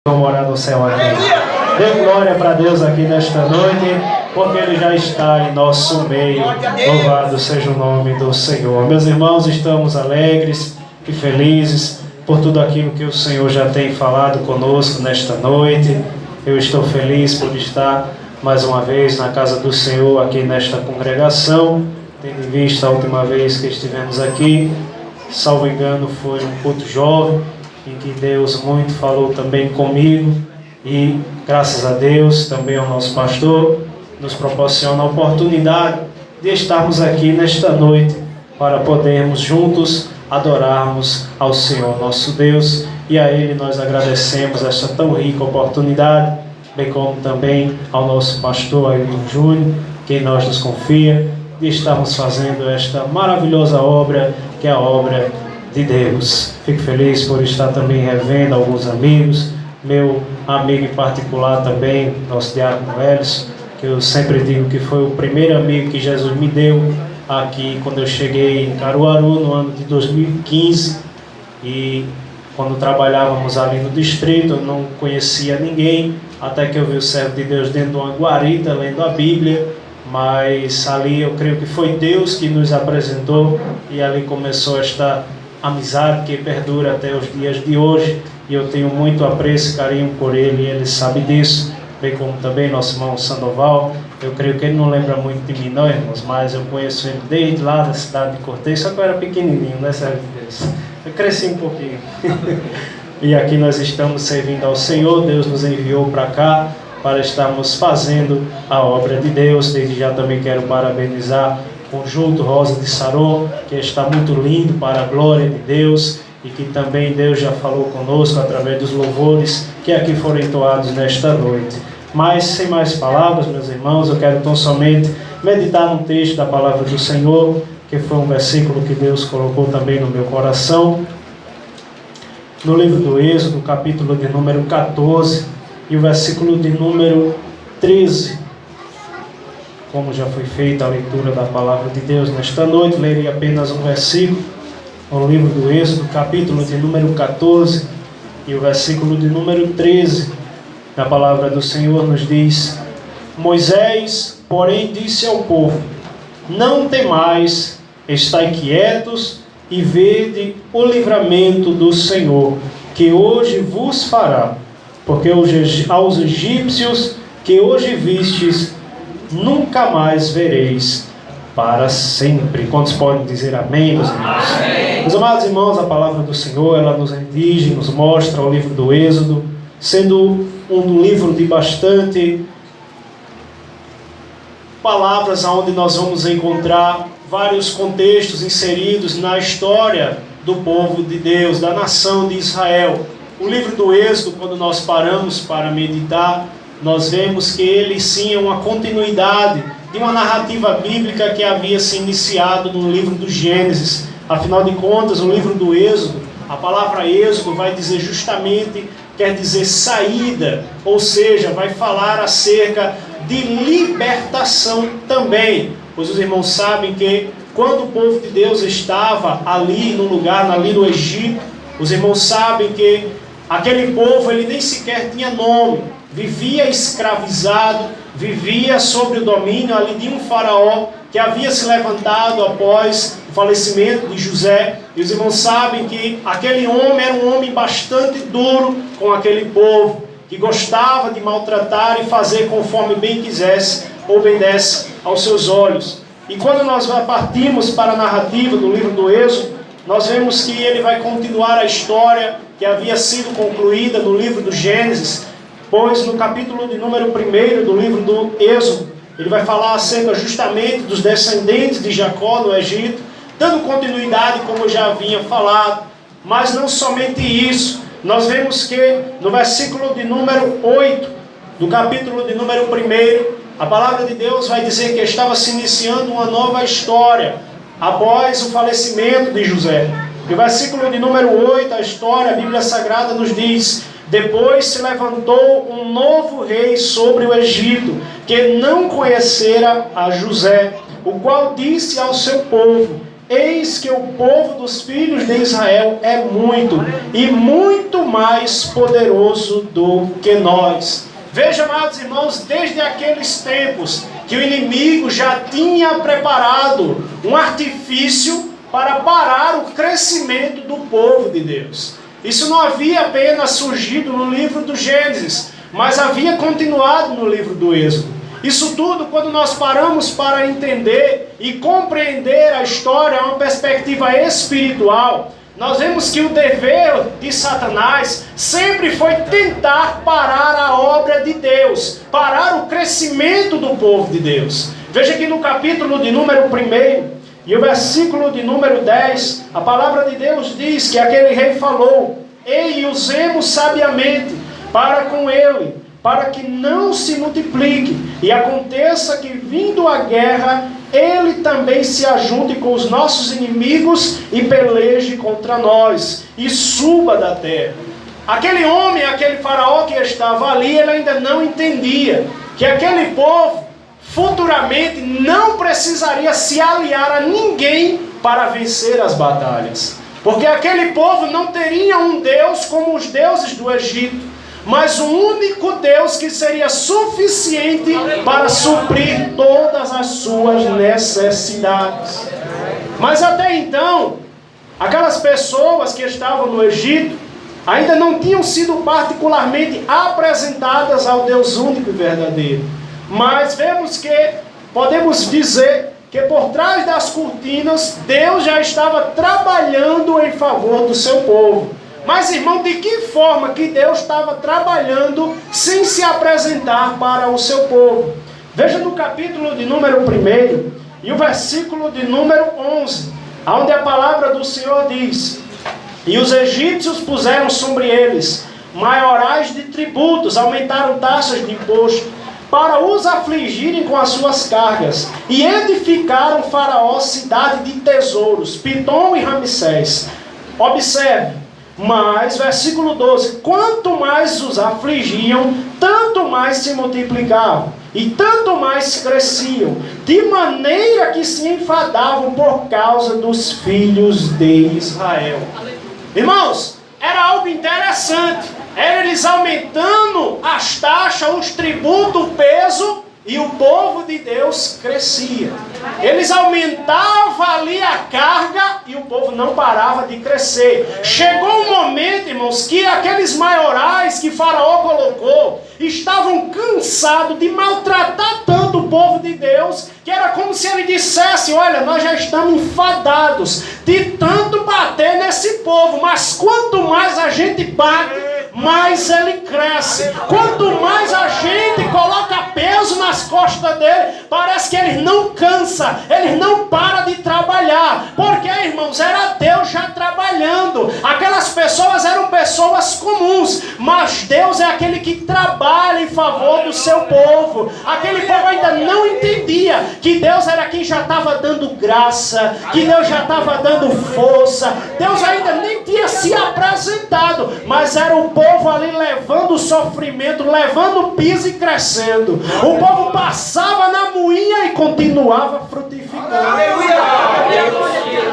Vamos morar no céu aqui. Dê glória para Deus aqui nesta noite, porque Ele já está em nosso meio. Louvado seja o nome do Senhor. Meus irmãos, estamos alegres e felizes por tudo aquilo que o Senhor já tem falado conosco nesta noite. Eu estou feliz por estar mais uma vez na casa do Senhor aqui nesta congregação, tendo em vista a última vez que estivemos aqui, salvo engano, foi um culto jovem, em que Deus muito falou também comigo e, graças a Deus, também ao nosso pastor, nos proporciona a oportunidade de estarmos aqui nesta noite para podermos juntos adorarmos ao Senhor nosso Deus, e a Ele nós agradecemos esta tão rica oportunidade, bem como também ao nosso pastor Ailton Júnior, que nós nos confia de estarmos fazendo esta maravilhosa obra, que é a obra de Deus. Fico feliz por estar também revendo alguns amigos, meu amigo em particular também, nosso diácono Elson, que eu sempre digo que foi o primeiro amigo que Jesus me deu aqui quando eu cheguei em Caruaru no ano de 2015, e quando trabalhávamos ali no distrito eu não conhecia ninguém, até que eu vi o servo de Deus dentro de uma guarita lendo a Bíblia, mas ali eu creio que foi Deus que nos apresentou, e ali começou esta amizade que perdura até os dias de hoje, e eu tenho muito apreço e carinho por ele, e ele sabe disso, bem como também nosso irmão Sandoval. Eu creio que ele não lembra muito de mim não, irmãos, mas eu conheço ele desde lá da cidade de Cortez, só que eu era pequenininho, né, servo de Deus? Eu cresci um pouquinho. E aqui nós estamos servindo ao Senhor. Deus nos enviou para cá para estarmos fazendo a obra de Deus. Desde já também quero parabenizar o conjunto Rosa de Saron, que está muito lindo para a glória de Deus, e que também Deus já falou conosco através dos louvores que aqui foram entoados nesta noite. Mas, sem mais palavras, meus irmãos, eu quero tão somente meditar no texto da palavra do Senhor, que foi um versículo que Deus colocou também no meu coração, no livro do Êxodo, capítulo de número 14, e o versículo de número 13. Como já foi feita a leitura da palavra de Deus nesta noite, lerei apenas um versículo, no livro do Êxodo, capítulo de número 14, e o versículo de número 13. A palavra do Senhor nos diz: Moisés, porém, disse ao povo: Não temais, estai quietos e vede o livramento do Senhor, que hoje vos fará, porque aos egípcios que hoje vistes, nunca mais vereis para sempre. Quantos podem dizer amém, meus irmãos? Amém. Meus amados irmãos, a palavra do Senhor, ela nos redige, nos mostra o livro do Êxodo, sendo um livro de bastante palavras, onde nós vamos encontrar vários contextos inseridos na história do povo de Deus, da nação de Israel. O livro do Êxodo, quando nós paramos para meditar, nós vemos que ele sim é uma continuidade de uma narrativa bíblica que havia se iniciado no livro do Gênesis. Afinal de contas, o livro do Êxodo, a palavra Êxodo vai dizer justamente, quer dizer saída, ou seja, vai falar acerca de libertação também. Pois os irmãos sabem que quando o povo de Deus estava ali no lugar, ali no Egito, os irmãos sabem que aquele povo ele nem sequer tinha nome, vivia escravizado, vivia sob o domínio ali de um faraó que havia se levantado após o falecimento de José. E os irmãos sabem que aquele homem era um homem bastante duro com aquele povo, que gostava de maltratar e fazer conforme bem quisesse ou bem desse aos seus olhos. E quando nós partimos para a narrativa do livro do Êxodo, nós vemos que ele vai continuar a história que havia sido concluída no livro do Gênesis, pois no capítulo de número 1 do livro do Êxodo, ele vai falar acerca justamente dos descendentes de Jacó no Egito, dando continuidade como eu já havia falado. Mas não somente isso, nós vemos que no versículo de número 8, do capítulo de número 1, a palavra de Deus vai dizer que estava se iniciando uma nova história após o falecimento de José. No versículo de número 8, a história, a Bíblia Sagrada nos diz: Depois se levantou um novo rei sobre o Egito, que não conhecera a José, o qual disse ao seu povo: eis que o povo dos filhos de Israel é muito, e muito mais poderoso do que nós. Veja, amados irmãos, desde aqueles tempos que o inimigo já tinha preparado um artifício para parar o crescimento do povo de Deus. Isso não havia apenas surgido no livro do Gênesis, mas havia continuado no livro do Êxodo. Isso tudo, quando nós paramos para entender e compreender a história, uma perspectiva espiritual, nós vemos que o dever de Satanás sempre foi tentar parar a obra de Deus, parar o crescimento do povo de Deus. Veja que no capítulo de número 1 e o versículo de número 10, a palavra de Deus diz que aquele rei falou: ei, usemos sabiamente para com ele, para que não se multiplique, e aconteça que, vindo a guerra, ele também se ajunte com os nossos inimigos e peleje contra nós, e suba da terra. Aquele homem, aquele faraó que estava ali, ele ainda não entendia que aquele povo futuramente não precisaria se aliar a ninguém para vencer as batalhas, porque aquele povo não teria um Deus como os deuses do Egito, mas um único Deus que seria suficiente para suprir todas as suas necessidades. Mas até então, aquelas pessoas que estavam no Egito ainda não tinham sido particularmente apresentadas ao Deus único e verdadeiro. Mas vemos que, podemos dizer que por trás das cortinas, Deus já estava trabalhando em favor do seu povo. Mas, irmão, de que forma que Deus estava trabalhando sem se apresentar para o seu povo? Veja no capítulo de número 1 e o versículo de número 11, onde a palavra do Senhor diz: e os egípcios puseram sobre eles maiorais de tributos, aumentaram taxas de imposto, para os afligirem com as suas cargas, e edificaram Faraó cidade de tesouros, Pitom e Ramsés. Observe. Mas, versículo 12, quanto mais os afligiam, tanto mais se multiplicavam, e tanto mais cresciam, de maneira que se enfadavam por causa dos filhos de Israel. Irmãos, era algo interessante, era eles aumentando as taxas, os tributos, o peso, e o povo de Deus crescia. Eles aumentavam ali a carga e o povo não parava de crescer. Chegou um momento, irmãos, que aqueles maiorais que Faraó colocou estavam cansados de maltratar tanto o povo de Deus, que era como se ele dissesse: olha, nós já estamos enfadados de tanto bater nesse povo, mas quanto mais a gente bate, mais ele cresce. Quanto mais a gente coloca peso nas costas dele, parece que ele não cansa, ele não para de trabalhar. Porque, irmãos, era Deus já trabalhando. Aquelas pessoas eram pessoas comuns, mas Deus é aquele que trabalha em favor do seu povo. Aquele povo ainda não entendia que Deus era quem já estava dando graça, que Deus já estava dando força. Deus ainda nem tinha se apresentado, mas era o povo ali levando o sofrimento, levando o piso e crescendo. O povo passava na moinha e continuava frutificando.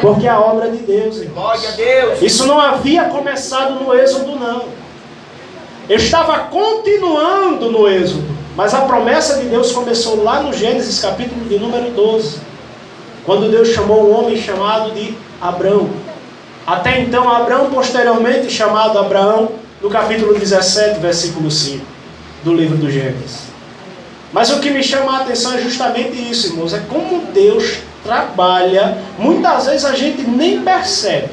Porque a obra de Deus, irmãos, isso não havia começado no Êxodo, não. Estava continuando no Êxodo, mas a promessa de Deus começou lá no Gênesis capítulo de número 12, quando Deus chamou um homem chamado de Abrão. Até então, Abrão, posteriormente chamado Abraão, no capítulo 17, versículo 5, do livro do Gênesis. Mas o que me chama a atenção é justamente isso, irmãos, é como Deus trabalha. Muitas vezes a gente nem percebe,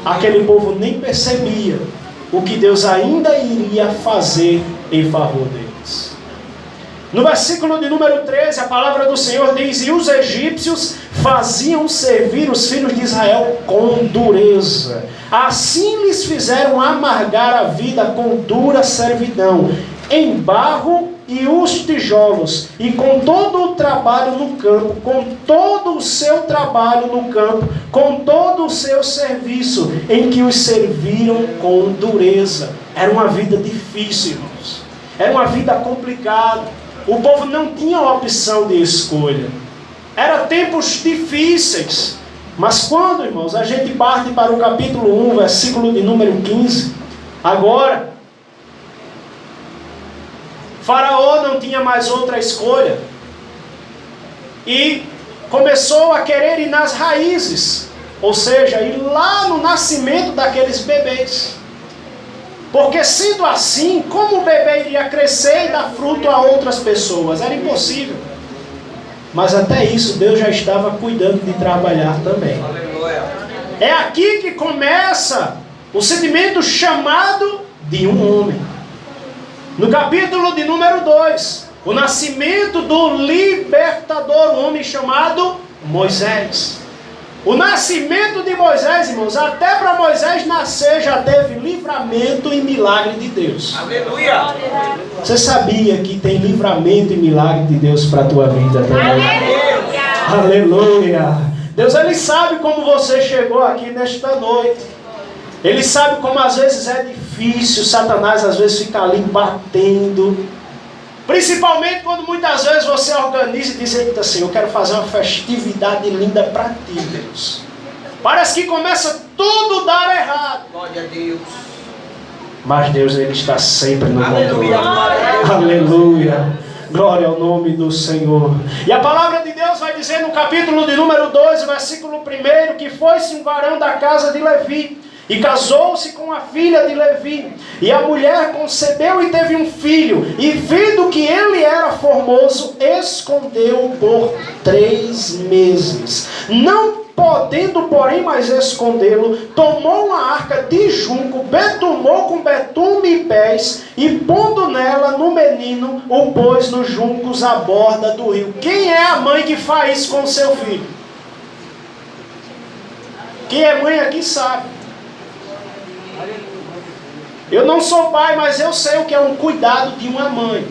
aquele povo nem percebia o que Deus ainda iria fazer em favor deles. No versículo de número 13, a palavra do Senhor diz: e os egípcios faziam servir os filhos de Israel com dureza. Assim lhes fizeram amargar a vida com dura servidão, em barro e os tijolos, e com todo o trabalho no campo, com todo o seu trabalho no campo, com todo o seu serviço, em que os serviram com dureza. Era uma vida difícil, irmãos. Era uma vida complicada. O povo não tinha opção de escolha. Eram tempos difíceis. Mas quando, irmãos, a gente parte para o capítulo 1, versículo de número 15, agora, Faraó não tinha mais outra escolha e começou a querer ir nas raízes, ou seja, ir lá no nascimento daqueles bebês. Porque sendo assim, como o bebê iria crescer e dar fruto a outras pessoas? Era impossível. Mas até isso Deus já estava cuidando de trabalhar também. É aqui que começa o sentimento chamado de um homem. No capítulo de número 2, o nascimento do libertador, um homem chamado Moisés. O nascimento de Moisés, irmãos, até para Moisés nascer já teve livramento e milagre de Deus. Aleluia! Você sabia que tem livramento e milagre de Deus para a tua vida também? Aleluia! Deus, Ele sabe como você chegou aqui nesta noite. Ele sabe como às vezes é difícil, Satanás às vezes fica ali batendo. Principalmente quando muitas vezes você organiza e diz: eita, Senhor, eu quero fazer uma festividade linda para ti, Deus. Parece que começa tudo a dar errado. Glória a Deus. Mas Deus, Ele está sempre no controle. Aleluia. Glória ao nome do Senhor. E a palavra de Deus vai dizer no capítulo de número 2, versículo 1, que foi-se um varão da casa de Levi, e casou-se com a filha de Levi. E a mulher concebeu e teve um filho. E vendo que ele era formoso, escondeu-o por 3 meses. Não podendo, porém, mais escondê-lo, tomou uma arca de junco, betumou com betume e pés, e pondo nela no menino, o pôs nos juncos à borda do rio. Quem é a mãe que faz isso com o seu filho? Quem é mãe aqui sabe. Eu não sou pai, mas eu sei o que é um cuidado de uma mãe.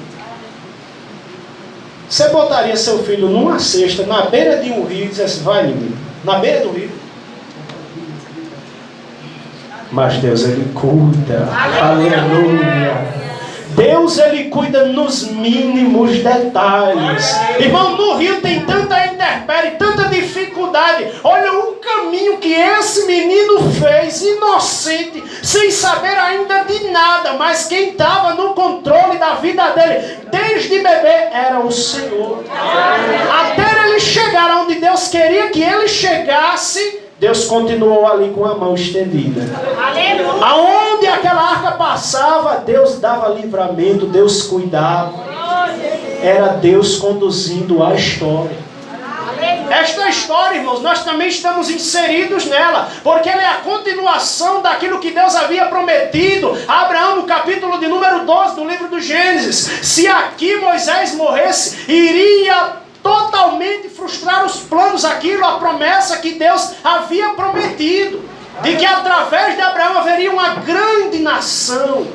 Você botaria seu filho numa cesta, na beira de um rio, e dissesse: vai, menino, na beira do rio. Mas Deus, Ele cuida. Aleluia. Deus, Ele cuida nos mínimos detalhes. Irmão, no rio tem tanta intempérie, tanta dificuldade. Olha o caminho que esse menino fez, inocente, sem saber ainda de nada. Mas quem estava no controle da vida dele, desde bebê, era o Senhor. Até ele chegar onde Deus queria que ele chegasse, Deus continuou ali com a mão estendida. Aleluia. Aonde aquela arca passava, Deus dava livramento, Deus cuidava. Era Deus conduzindo a história. Esta história, irmãos, nós também estamos inseridos nela, porque ela é a continuação daquilo que Deus havia prometido a Abraão no capítulo de número 12 do livro do Gênesis. Se aqui Moisés morresse, iria totalmente frustrar os planos, aquilo, a promessa que Deus havia prometido, de que através de Abraão haveria uma grande nação.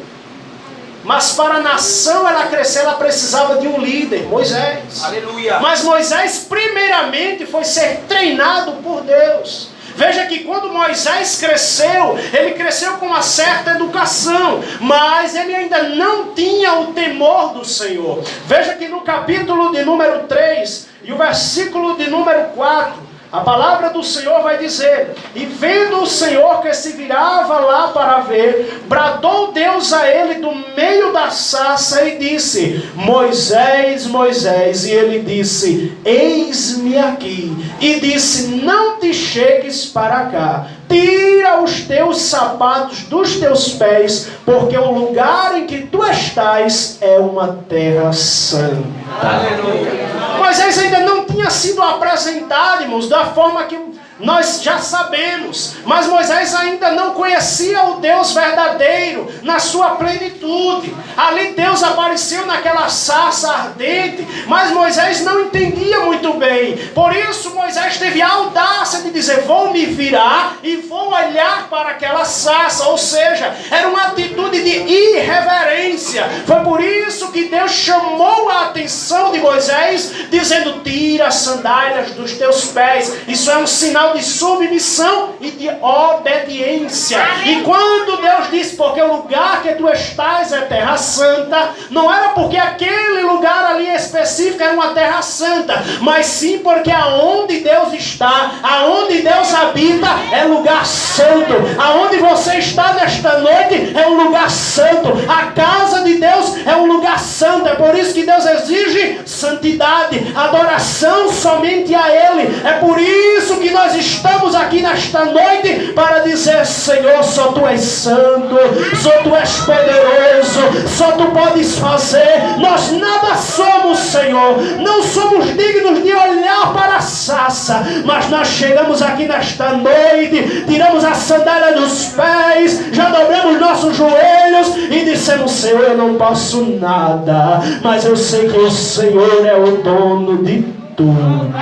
Mas para a nação ela crescer, ela precisava de um líder, Moisés. Aleluia. Mas Moisés primeiramente foi ser treinado por Deus. Veja que quando Moisés cresceu, ele cresceu com uma certa educação, mas ele ainda não tinha o temor do Senhor. Veja que no capítulo de número 3 e o versículo de número 4, a palavra do Senhor vai dizer: e vendo o Senhor que se virava lá para ver, bradou Deus a ele do meio da sarça e disse: Moisés, Moisés. E ele disse: eis-me aqui. E disse: não te chegues para cá, tira os teus sapatos dos teus pés, porque o lugar em que tu estás é uma terra santa. Aleluia. Moisés ainda não tinha sido apresentado, irmãos, da forma que nós já sabemos. Mas Moisés ainda não conhecia o Deus verdadeiro na sua plenitude. Ali Deus apareceu naquela sarça ardente, mas Moisés não entendia muito bem. Por isso Moisés teve a audácia de dizer: vou me virar e vou olhar para aquela sarça. Ou seja, era uma atitude de irreverência. Foi por isso que Deus chamou a atenção de Moisés, dizendo: tira as sandálias dos teus pés. Isso é um sinal de submissão e de obediência. E quando Deus disse: porque o lugar que tu estás é terra santa, não era porque aquele lugar ali específico era uma terra santa, mas sim porque aonde Deus está, aonde Deus habita, é lugar santo. Aonde você está nesta noite é um lugar santo. A casa de Deus é um lugar santo. É por isso que Deus exige santidade, adoração somente a Ele. É por isso que nós estamos aqui nesta noite para dizer: Senhor, só Tu és santo, só Tu és poderoso, só Tu podes fazer. Nós nada somos, Senhor, não somos dignos de olhar para a sassa, mas nós chegamos aqui nesta noite, tiramos a sandália dos pés, já dobramos nossos joelhos e dissemos: Senhor, eu não posso nada, mas eu sei que o Senhor é o dono de tudo.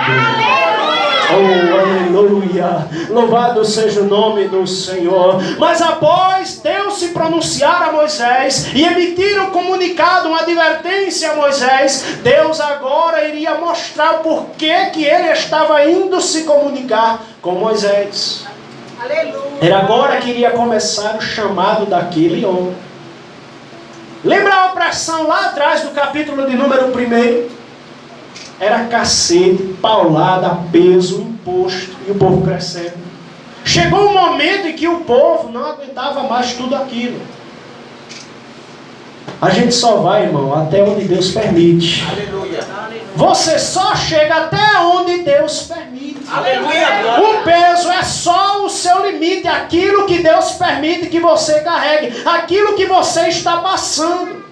Oh, aleluia! Louvado seja o nome do Senhor. Mas após Deus se pronunciar a Moisés e emitir um comunicado, uma advertência a Moisés, Deus agora iria mostrar o porquê que ele estava indo se comunicar com Moisés. Aleluia. Era agora que iria começar o chamado daquele homem. Lembra a opressão lá atrás do capítulo de número 1? Era cacete, paulada, peso, imposto e o povo crescendo. Chegou um momento em que o povo não aguentava mais tudo aquilo. A gente só vai, irmão, até onde Deus permite. Aleluia. Você só chega até onde Deus permite. Aleluia. O peso é só o seu limite, aquilo que Deus permite que você carregue, aquilo que você está passando.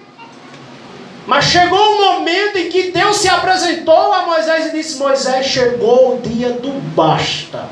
Mas chegou um momento em que Deus se apresentou a Moisés e disse: Moisés, chegou o dia do basta.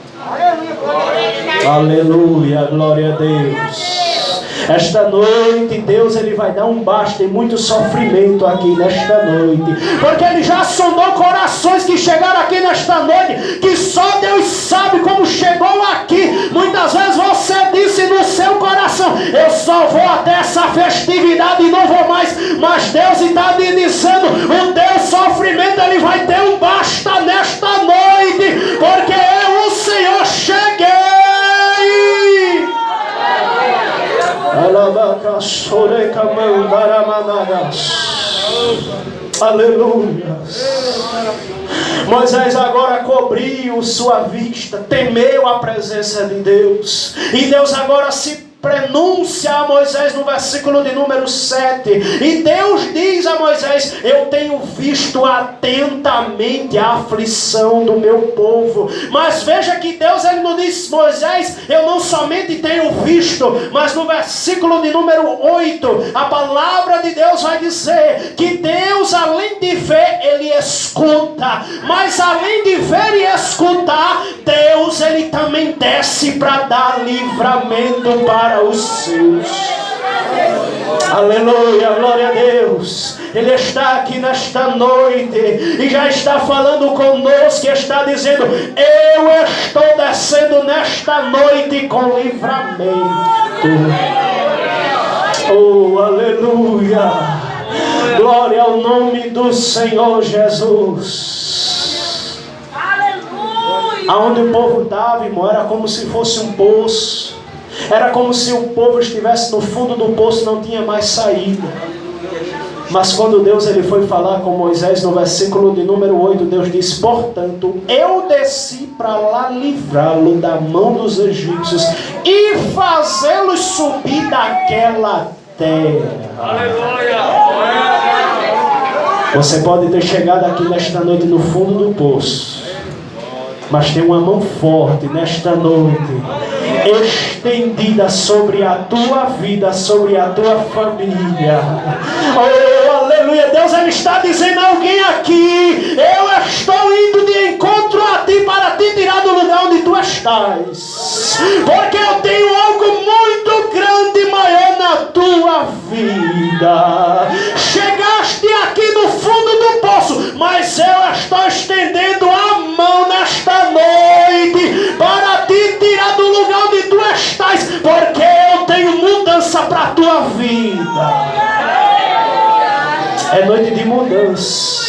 Aleluia, glória a Deus. Esta noite Deus ele vai dar um basta em muito sofrimento aqui nesta noite, porque Ele já sondou corações que chegaram aqui nesta noite, que só Deus sabe como chegou aqui. Muitas vezes você disse no seu coração: eu só vou até essa festividade e não vou mais. Mas Deus está lhe dizendo: o teu sofrimento ele vai ter um basta nesta noite, porque eu, o Senhor, cheguei. Aleluia. Moisés agora cobriu sua vista, temeu a presença de Deus, e Deus agora se pronúncia a Moisés no versículo de número 7. E Deus diz a Moisés: eu tenho visto atentamente a aflição do meu povo. Mas veja que Deus ele não diz: Moisés, eu não somente tenho visto, mas no versículo de número 8, a palavra de Deus vai dizer que Deus, além de ver, ele escuta. Mas além de ver e escutar, Deus ele também desce para dar livramento para os seus. Aleluia, glória a Deus. Ele está aqui nesta noite e já está falando conosco, e está dizendo: eu estou descendo nesta noite com livramento. Oh, aleluia. Glória ao nome do Senhor Jesus. Aleluia. Aonde o povo estava, irmão, era como se fosse um poço. Era como se o povo estivesse no fundo do poço, não tinha mais saída. Mas quando Deus ele foi falar com Moisés, no versículo de número 8, Deus disse: portanto, eu desci para lá livrá-lo da mão dos egípcios e fazê-los subir daquela terra. Aleluia! Você pode ter chegado aqui nesta noite no fundo do poço, mas tem uma mão forte nesta noite, estendida sobre a tua vida, sobre a tua família. Oh, aleluia. Deus ele está dizendo a alguém aqui: eu estou indo de encontro a ti para te tirar do lugar onde tu estás, porque eu tenho algo muito grande e maior na tua vida. Chegaste aqui no fundo do poço, mas eu estou estendendo a mão nesta noite para te tirar do lugar onde tu estás, porque eu tenho mudança para a tua vida. É noite de mudança.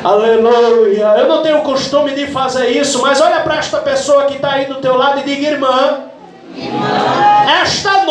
Aleluia. Eu não tenho o costume de fazer isso, mas olha para esta pessoa que está aí do teu lado e diga: irmã, esta noite